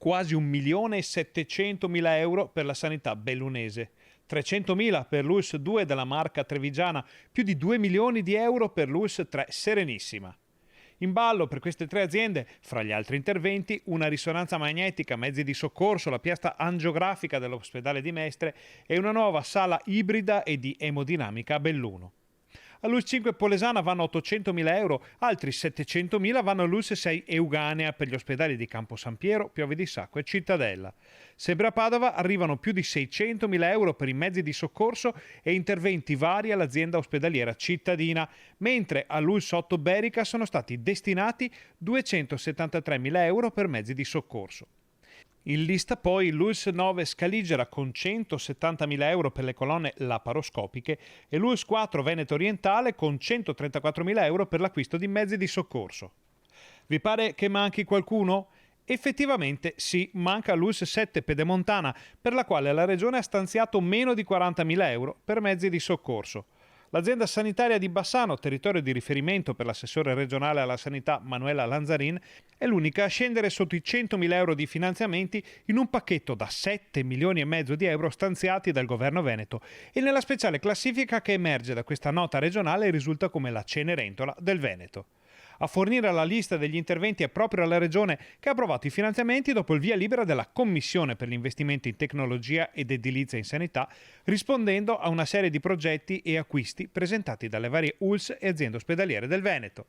quasi 1.700.000 euro per la sanità bellunese, 300.000 per l'ULSS 2 della Marca Trevigiana, più di 2 milioni di euro per l'ULSS 3 Serenissima. In ballo per queste tre aziende, fra gli altri interventi, una risonanza magnetica, mezzi di soccorso, la piastra angiografica dell'ospedale di Mestre e una nuova sala ibrida e di emodinamica a Belluno. All'ULSS 5 Polesana vanno 800.000 euro, altri 700.000 vanno all'ULSS 6 Euganea per gli ospedali di Campo San Piero, Piove di Sacco e Cittadella. Sempre a Padova arrivano più di 600.000 euro per i mezzi di soccorso e interventi vari all'azienda ospedaliera cittadina, mentre all'ULSS 8 Berica sono stati destinati 273.000 euro per mezzi di soccorso. In lista poi l'ULSS 9 Scaligera con 170.000 euro per le colonne laparoscopiche e l'ULSS 4 Veneto Orientale con 134.000 euro per l'acquisto di mezzi di soccorso. Vi pare che manchi qualcuno? Effettivamente sì, manca l'ULSS 7 Pedemontana, per la quale la Regione ha stanziato meno di 40.000 euro per mezzi di soccorso. L'azienda sanitaria di Bassano, territorio di riferimento per l'assessore regionale alla sanità Manuela Lanzarin, è l'unica a scendere sotto i 100.000 euro di finanziamenti in un pacchetto da 7 milioni e mezzo di euro stanziati dal governo veneto e nella speciale classifica che emerge da questa nota regionale risulta come la Cenerentola del Veneto. A fornire la lista degli interventi è proprio la Regione che ha approvato i finanziamenti dopo il via libera della Commissione per gli investimenti in tecnologia ed edilizia in sanità, rispondendo a una serie di progetti e acquisti presentati dalle varie ULSS e aziende ospedaliere del Veneto.